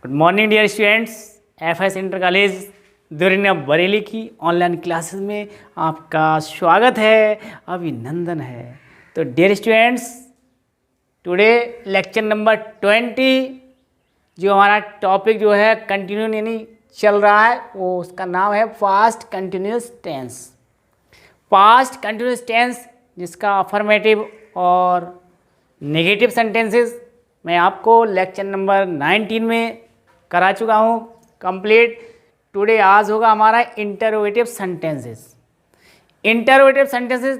Good morning dear students. FS inter college Durnia Bareilly की online classes में आपका स्वागत है, अभिनंदन है। तो dear students, today lecture number 20 जो हमारा टॉपिक जो है कंटिन्यू यानी चल रहा है, वो उसका नाम है past continuous tense. Past continuous tense जिसका अफर्मेटिव और नेगेटिव सेंटेंसेस मैं आपको लेक्चर नंबर 19 में करा चुका हूँ कंप्लीट। टुडे आज होगा हमारा इंटरोगेटिव सेंटेंसेस। इंटरोगेटिव सेंटेंसेस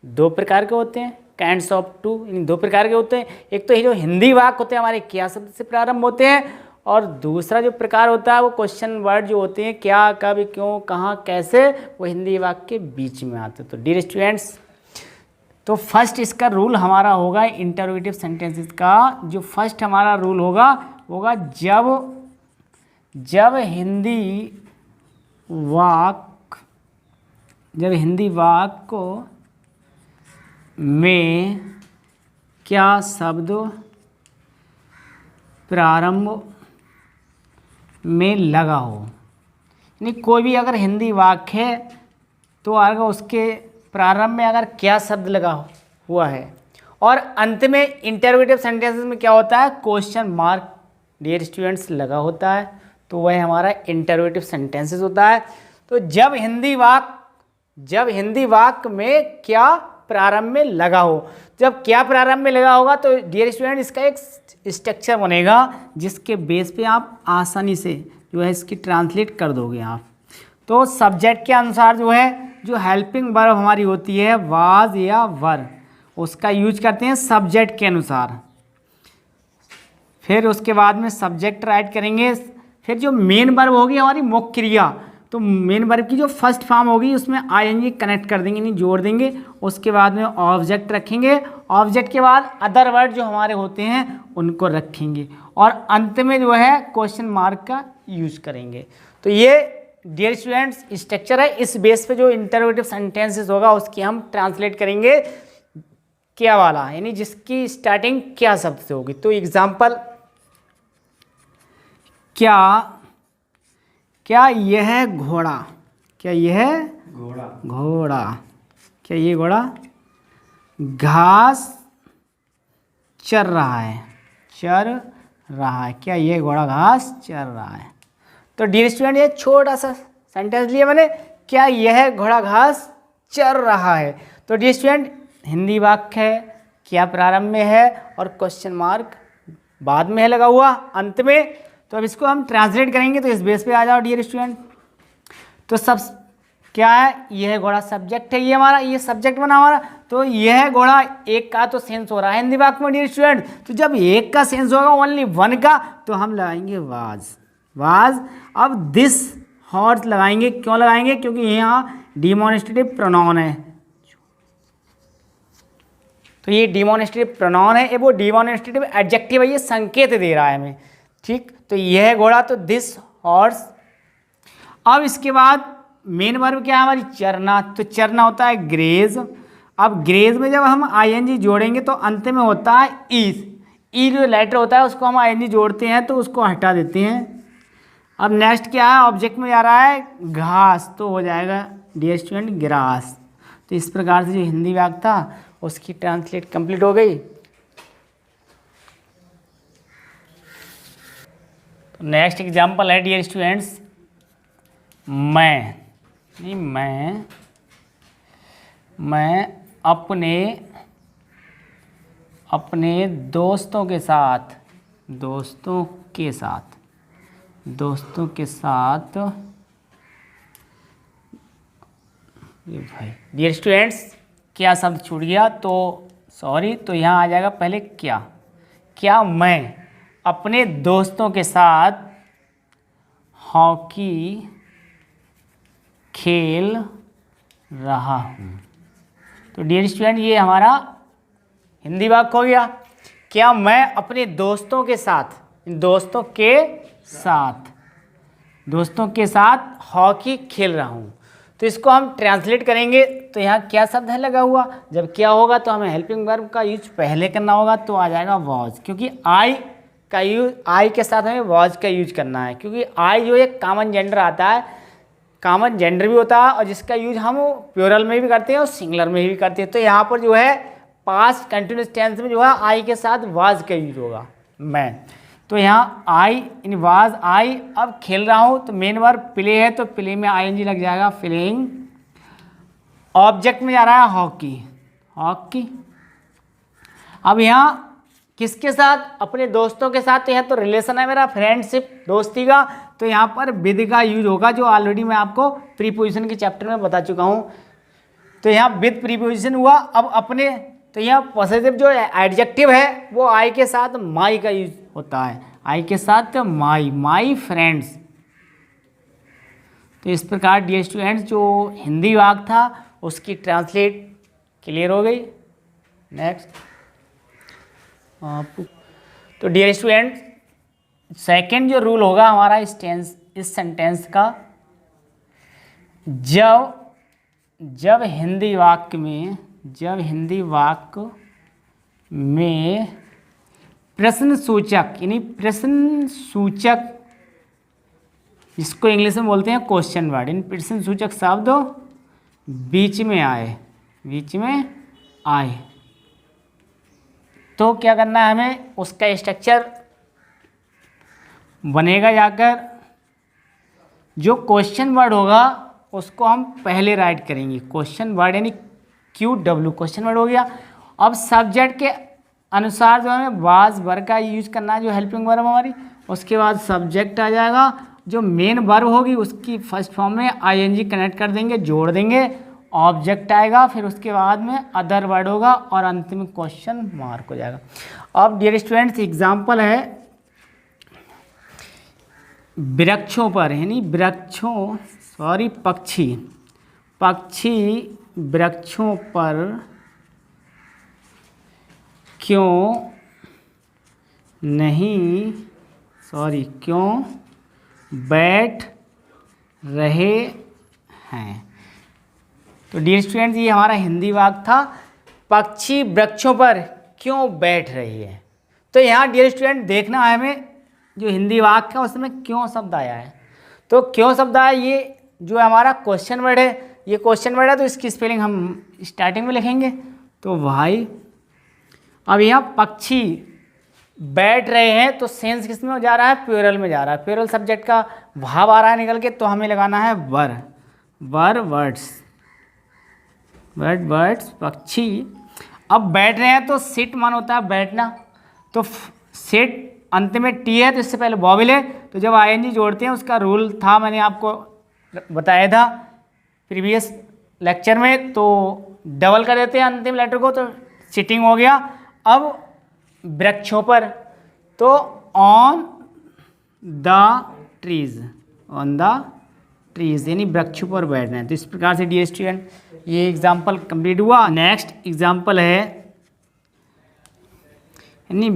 दो प्रकार के होते हैं, काइंड्स ऑफ टू, इन दो प्रकार के होते हैं। एक तो ये जो हिंदी वाक्य होते हैं हमारे क्या शब्द से प्रारंभ होते हैं, और दूसरा जो प्रकार होता है वो क्वेश्चन वर्ड जो होते हैं क्या, कब, क्यों, कहाँ, कैसे, वो हिंदी वाक्य के बीच में आते हैं। तो डियर स्टूडेंट्स, तो फर्स्ट इसका रूल हमारा होगा इंटरोगेटिव सेंटेंसेस का। जो फर्स्ट हमारा रूल होगा जब हिंदी वाक्य में क्या शब्द प्रारंभ में लगा हो, यानी कोई भी अगर हिंदी वाक्य है तो अगर उसके प्रारंभ में अगर क्या शब्द लगा हुआ है, और अंत में इंटरोगेटिव सेंटेंसेस में क्या होता है, क्वेश्चन मार्क डियर स्टूडेंट्स लगा होता है, तो वह हमारा इंटरोगेटिव सेंटेंसेस होता है। तो जब हिंदी वाक्य में क्या प्रारंभ में लगा हो, जब क्या प्रारंभ में लगा होगा तो डियर स्टूडेंट इसका एक स्ट्रक्चर बनेगा जिसके बेस पे आप आसानी से जो है इसकी ट्रांसलेट कर दोगे आप। तो सब्जेक्ट के अनुसार जो है जो हेल्पिंग वर्ब हमारी होती है वाज या वर, उसका यूज करते हैं सब्जेक्ट के अनुसार। फिर उसके बाद में सब्जेक्ट राइट करेंगे। फिर जो मेन वर्ब होगी हमारी मुख्य क्रिया, तो मेन वर्ब की जो फर्स्ट फॉर्म होगी उसमें आईएनजी कनेक्ट कर देंगे, नहीं जोड़ देंगे। उसके बाद में ऑब्जेक्ट रखेंगे, ऑब्जेक्ट के बाद अदर वर्ड जो हमारे होते हैं उनको रखेंगे, और अंत में जो है क्वेश्चन मार्क का यूज करेंगे। तो ये डियर स्टूडेंट्स स्ट्रक्चर है। इस बेस पे जो इंटरोगेटिव सेंटेंसेस होगा उसकी हम ट्रांसलेट करेंगे क्या वाला, यानी जिसकी स्टार्टिंग क्या शब्द से होगी। तो एग्जाम्पल, क्या यह घोड़ा, क्या ये घोड़ा घास चर रहा है, क्या ये घोड़ा घास चर रहा है। तो डियर स्टूडेंट ये छोटा सा सेंटेंस लिया मैंने, क्या यह घोड़ा घास चर रहा है। तो डियर स्टूडेंट हिंदी वाक्य है, क्या प्रारंभ में है और क्वेश्चन मार्क बाद में है लगा हुआ अंत में। तो अब इसको हम ट्रांसलेट करेंगे, तो इस बेस पे आ जाओ डियर स्टूडेंट। तो सब क्या है, यह घोड़ा सब्जेक्ट है, ये हमारा ये सब्जेक्ट बना हमारा। तो यह घोड़ा एक का तो सेंस हो रहा है हिंदी वाक्य में डियर स्टूडेंट। तो जब एक का सेंस होगा ओनली वन का, तो हम लगाएंगे वाज। अब दिस हॉर्स लगाएंगे, क्यों लगाएंगे, क्योंकि यहाँ डिमॉन्स्ट्रेटिव प्रोनाउन है। तो ये डिमॉन्स्ट्रेटिव प्रोनाउन है, ये वो डिमॉन्स्ट्रेटिव एडजेक्टिव है, ये संकेत दे रहा है हमें, ठीक। तो यह घोड़ा, तो दिस हॉर्स। अब इसके बाद मेन वर्ब क्या है हमारी, चरना। तो चरना होता है ग्रेज। अब ग्रेज में जब हम आईएनजी जोड़ेंगे तो अंत में होता है ई जो लेटर होता है उसको हम आईएनजी जोड़ते हैं, तो उसको हटा देते हैं। अब नेक्स्ट क्या है, ऑब्जेक्ट में जा रहा है घास, तो हो जाएगा डियर स्टूडेंट ग्रास। तो इस प्रकार से जो हिंदी वाक्य था उसकी ट्रांसलेट कंप्लीट हो गई। तो नेक्स्ट एग्जांपल है डियर स्टूडेंट्स, मैं अपने दोस्तों के साथ ये भाई डियर स्टूडेंट्स क्या शब्द छूट गया, तो सॉरी। तो यहाँ आ जाएगा पहले क्या मैं अपने दोस्तों के साथ हॉकी खेल रहा हूँ। तो डियर स्टूडेंट ये हमारा हिंदी वाक्य हो गया, क्या मैं अपने दोस्तों के साथ हॉकी खेल रहा हूँ। तो इसको हम ट्रांसलेट करेंगे, तो यहाँ क्या शब्द है लगा हुआ, जब क्या होगा तो हमें हेल्पिंग वर्ब का यूज पहले करना होगा, तो आ जाएगा वॉज, क्योंकि आई का यूज, आई के साथ हमें वाज का यूज करना है, क्योंकि आई जो एक कॉमन जेंडर आता है, कॉमन जेंडर भी होता है और जिसका यूज हम प्लूरल में भी करते हैं और सिंगुलर में भी करते हैं। तो यहाँ पर जो है पास्ट कंटिन्यूस टेंस में जो है आई के साथ वाज का यूज होगा, मैं। तो यहाँ आई इन वाज आई, अब खेल रहा हूँ तो मेन वर्ब प्ले है तो प्ले में आईएनजी लग जाएगा, प्लेइंग। ऑब्जेक्ट में जा रहा है हॉकी, हॉकी। अब यहाँ किसके साथ, अपने दोस्तों के साथ, तो यहाँ तो रिलेशन है मेरा, फ्रेंडशिप, दोस्ती का, तो यहाँ पर विद का यूज होगा, जो ऑलरेडी मैं आपको प्रीपोजिशन के चैप्टर में बता चुका हूँ। तो यहाँ विद प्रीपोजिशन हुआ। अब अपने, तो यहाँ पॉजिटिव जो एडजेक्टिव है वो आई के साथ माई का यूज होता है, आई के साथ माई, माई फ्रेंड्स। तो इस प्रकार डियर स्टूडेंट्स जो हिंदी वाक्य था उसकी ट्रांसलेट क्लियर हो गई। नेक्स्ट तो डियर स्टूडेंट सेकंड जो रूल होगा हमारा इस सेंटेंस का, जब हिंदी वाक्य में प्रश्न सूचक, यानी प्रश्न सूचक जिसको इंग्लिश में बोलते हैं क्वेश्चन वर्ड, इन प्रश्न सूचक शब्द बीच में आए तो क्या करना है हमें, उसका स्ट्रक्चर बनेगा, जाकर जो क्वेश्चन वर्ड होगा उसको हम पहले राइट करेंगे, क्वेश्चन वर्ड यानी QW क्वेश्चन वर्ड हो गया। अब सब्जेक्ट के अनुसार जो हमें वाज वर्ब का यूज करना है, जो हेल्पिंग वर्ब हमारी, उसके बाद सब्जेक्ट आ जाएगा, जो मेन वर्ब होगी उसकी फर्स्ट फॉर्म में आईएनजी कनेक्ट कर देंगे, जोड़ देंगे, ऑब्जेक्ट आएगा, फिर उसके बाद में अदर वर्ड होगा और अंत में क्वेश्चन मार्क हो जाएगा। अब डियर स्टूडेंट्स एग्जांपल है वृक्षों पर, यानी पक्षी वृक्षों पर क्यों बैठ रहे हैं। तो डियर स्टूडेंट्स ये हमारा हिंदी वाक्य था, पक्षी वृक्षों पर क्यों बैठ रही है। तो यहाँ डियर स्टूडेंट देखना है हमें, जो हिंदी वाक्य है उसमें क्यों शब्द आया है। तो क्यों शब्द आया, ये जो हमारा क्वेश्चन वर्ड है, ये क्वेश्चन वर्ड है, तो इसकी स्पेलिंग हम स्टार्टिंग में लिखेंगे। तो भाई अब यहाँ पक्षी बैठ रहे हैं तो सेंस किस में जा रहा है, प्लूरल में जा रहा है, प्लूरल सब्जेक्ट का भाव आ रहा है निकल के, तो हमें लगाना है वर्ड्स पक्षी। अब बैठ रहे हैं तो सिट मान होता है बैठना, तो सिट अंत में टी है तो इससे पहले वॉवेल है, तो जब आईएनजी जोड़ते हैं उसका रूल था, मैंने आपको बताया था प्रीवियस लेक्चर में, तो डबल कर देते हैं अंतिम लेटर को, तो सिटिंग हो गया। अब वृक्षों पर, तो ऑन द ट्रीज यानी वृक्षों पर बैठ रहे हैं। तो इस प्रकार से डियर स्टूडेंट ये एग्जाम्पल कंप्लीट हुआ। नेक्स्ट एग्जाम्पल है यानी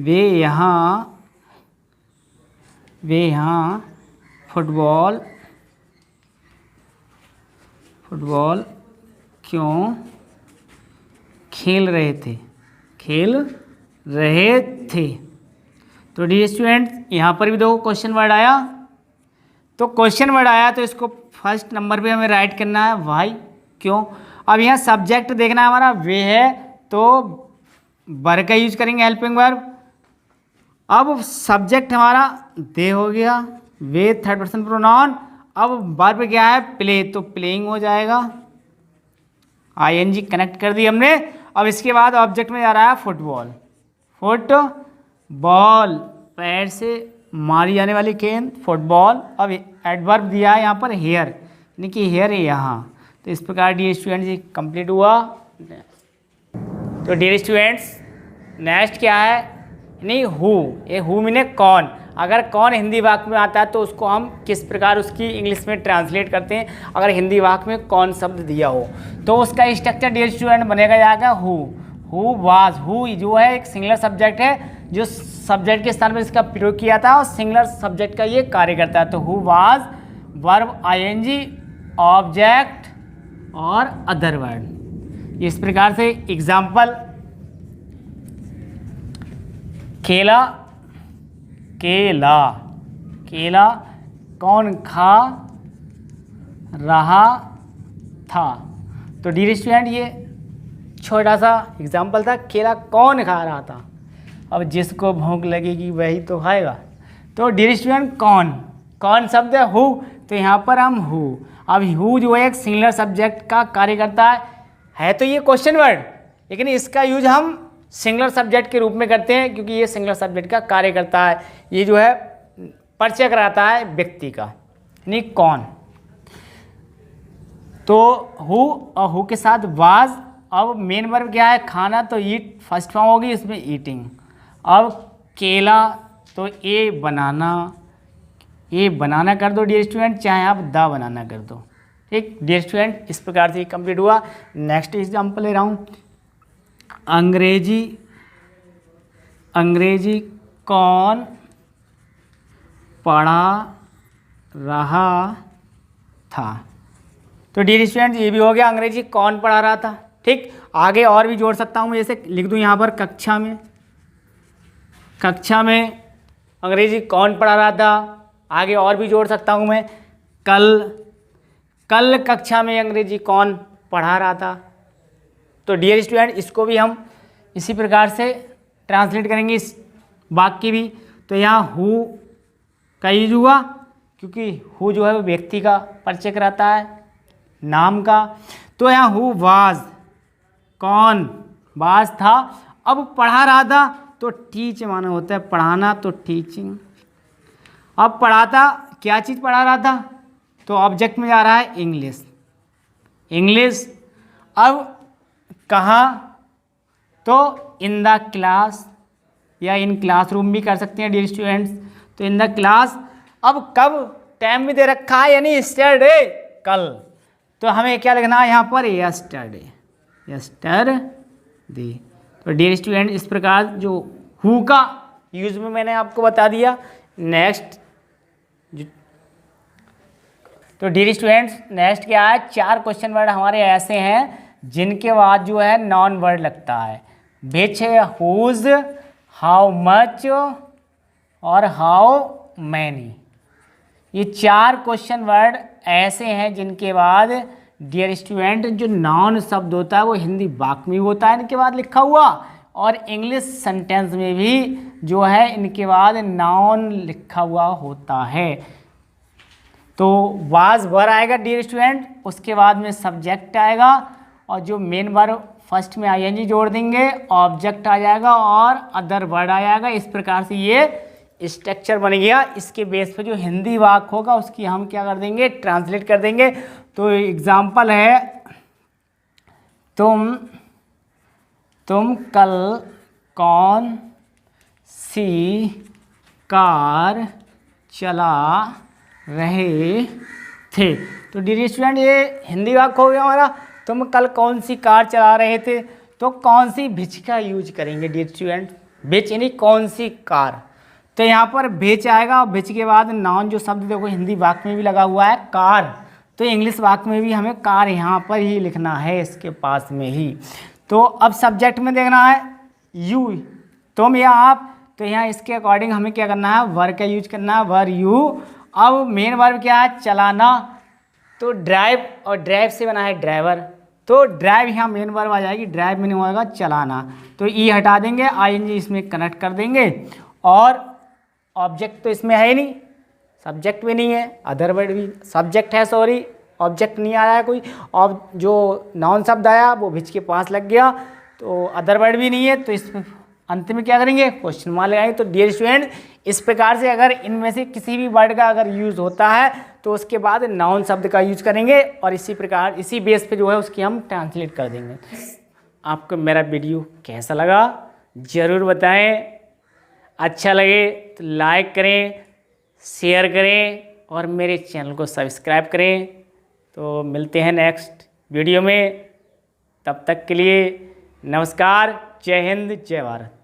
वे यहाँ फुटबॉल क्यों खेल रहे थे। तो डियर स्टूडेंट्स यहाँ पर भी देखो क्वेश्चन वर्ड आया, तो क्वेश्चन वर्ड आया तो इसको फर्स्ट नंबर पे हमें राइट करना है वाई, क्यों। अब यहाँ सब्जेक्ट देखना है हमारा वे है, तो वर्ब का यूज करेंगे हेल्पिंग वर्ब। अब सब्जेक्ट हमारा दे हो गया, वे थर्ड पर्सन प्रोनाउन। अब वर्ब क्या है, प्ले, तो प्लेइंग हो जाएगा, आईएनजी कनेक्ट कर दी हमने। अब इसके बाद ऑब्जेक्ट में जा रहा है फुटबॉल, पैर से मारी जाने वाली गेंद, फुटबॉल। अब एडवर्ब दिया है यहाँ पर हेयर, यानी कि हेयर है यहाँ। तो इस प्रकार डियर स्टूडेंट्स ये कंप्लीट हुआ। तो डियर स्टूडेंट्स नेक्स्ट क्या है, नहीं हु, ये हु मीने कौन। अगर कौन हिंदी वाक्य में आता है तो उसको हम किस प्रकार उसकी इंग्लिश में ट्रांसलेट करते हैं, अगर हिंदी वाक्य में कौन शब्द दिया हो तो उसका स्ट्रक्चर डियर स्टूडेंट बनेगा जाएगा हु वाज। हु जो है एक सिंगुलर सब्जेक्ट है, जो सब्जेक्ट के स्थान पर इसका प्रयोग किया था और सिंगुलर सब्जेक्ट का ये कार्य करता है। तो who was, verb ING, object और अदर वर्ड। इस प्रकार से एग्जाम्पल केला, केला, केला कौन खा रहा था। तो डियर स्टूडेंट ये छोटा सा एग्जाम्पल था, केला कौन खा रहा था। अब जिसको भूख लगेगी वही तो खाएगा। तो डियर स्टूडेंट कौन, कौन शब्द है हु, तो यहाँ पर हम हु। अब हु जो है एक सिंगुलर सब्जेक्ट का कार्य करता है तो ये क्वेश्चन वर्ड, लेकिन इसका यूज हम सिंगुलर सब्जेक्ट के रूप में करते हैं क्योंकि ये सिंगुलर सब्जेक्ट का कार्य करता है। ये जो है परिचय कराता है व्यक्ति का, यानी कौन। तो हु और हु के साथ वाज। अब मेन वर्ब क्या है, खाना, तो ईट फर्स्ट फॉर्म होगी इसमें ईटिंग। अब केला तो ए बनाना, ए बनाना कर दो डियर स्टूडेंट, चाहे आप द बनाना कर दो। ठीक डियर स्टूडेंट, इस प्रकार से कंप्लीट हुआ। नेक्स्ट एग्जाम्पल ले रहा हूँ, अंग्रेजी, अंग्रेजी कौन पढ़ा रहा था। तो डियर स्टूडेंट ये भी हो गया, अंग्रेजी कौन पढ़ा रहा था। ठीक, आगे और भी जोड़ सकता हूँ, जैसे लिख दूँ यहाँ पर कक्षा में, कक्षा में अंग्रेजी कौन पढ़ा रहा था। आगे और भी जोड़ सकता हूँ मैं, कल, कल कक्षा में अंग्रेजी कौन पढ़ा रहा था। तो डियर स्टूडेंट इसको भी हम इसी प्रकार से ट्रांसलेट करेंगे इस वाक्य भी। तो यहाँ हु का यूज हुआ क्योंकि हु जो है वो व्यक्ति का परिचय कराता है, नाम का। तो यहाँ हु वाज, कौन वाज था। अब पढ़ा रहा था तो टीच माना होता है पढ़ाना, तो टीचिंग। अब पढ़ाता, क्या चीज़ पढ़ा रहा था, तो ऑब्जेक्ट में जा रहा है इंग्लिश, इंग्लिश। अब कहाँ, तो इन द क्लास या इन क्लासरूम भी कर सकते हैं डियर स्टूडेंट्स। तो इन द क्लास। अब कब, टाइम भी दे रखा है यानी यस्टरडे, कल। तो हमें क्या लिखना है यहाँ पर, यस्टरडे, यस्टरडे। तो डियर स्टूडेंट इस प्रकार जो हु का यूज में मैंने आपको बता दिया। नेक्स्ट, तो डियर स्टूडेंट्स नेक्स्ट क्या है, 4 क्वेश्चन वर्ड हमारे ऐसे हैं जिनके बाद जो है नॉन वर्ड लगता है। विच, हुज, हाउ मच और हाउ मैनी। ये 4 क्वेश्चन वर्ड ऐसे हैं जिनके बाद डियर स्टूडेंट जो नाउन शब्द होता है वो हिंदी वाक्य में होता है इनके बाद लिखा हुआ, और इंग्लिश सेंटेंस में भी जो है इनके बाद नाउन लिखा हुआ होता है। तो वाज वर्ब आएगा डियर स्टूडेंट, उसके बाद में सब्जेक्ट आएगा, और जो मेन वर्ब फर्स्ट में आईएनजी जोड़ देंगे, ऑब्जेक्ट आ जाएगा और अदर वर्ड आ जाएगा। इस प्रकार से ये स्ट्रक्चर बन गया। इसके बेस पे जो हिंदी वाक्य होगा उसकी हम क्या कर देंगे, ट्रांसलेट कर देंगे। तो एग्जाम्पल है, तुम कल कौन सी कार चला रहे थे। तो डियर स्टूडेंट ये हिंदी वाक्य हो गया हमारा, तुम कल कौन सी कार चला रहे थे। तो कौन सी विच का यूज करेंगे डियर स्टूडेंट, विच यानी कौन सी कार। तो यहाँ पर विच आएगा, विच के बाद नाउन जो शब्द देखो हिंदी वाक्य में भी लगा हुआ है कार, तो इंग्लिश वाक्य में भी हमें कार यहाँ पर ही लिखना है इसके पास में ही। तो अब सब्जेक्ट में देखना है यू, तुम या आप, तो यहाँ इसके अकॉर्डिंग हमें क्या करना है, वर्ब का यूज करना है, वर यू। अब मेन वर्ब क्या है, चलाना, तो ड्राइव, और ड्राइव से बना है ड्राइवर, तो ड्राइव यहाँ मेन वर्ब आ जाएगी, ड्राइव में होगा चलाना, तो ई हटा देंगे, आईएनजी इसमें कनेक्ट कर देंगे, और ऑब्जेक्ट तो इसमें है ही नहीं, सब्जेक्ट भी नहीं है, अदर वर्ड भी सब्जेक्ट है, सॉरी ऑब्जेक्ट नहीं आ रहा है कोई, और जो नाउन शब्द आया वो विच के पास लग गया, तो अदर वर्ड भी नहीं है, तो इसमें अंत में क्या करेंगे, क्वेश्चन मार्क लगाएंगे। तो डियर स्टूडेंट इस प्रकार से अगर इनमें से किसी भी वर्ड का अगर यूज़ होता है तो उसके बाद नाउन शब्द का यूज करेंगे, और इसी प्रकार इसी बेस पे जो है उसकी हम ट्रांसलेट कर देंगे। आपको मेरा वीडियो कैसा लगा ज़रूर बताएं, अच्छा लगे तो लाइक करें, शेयर करें और मेरे चैनल को सब्सक्राइब करें। तो मिलते हैं नेक्स्ट वीडियो में, तब तक के लिए नमस्कार, जय हिंद, जय भारत।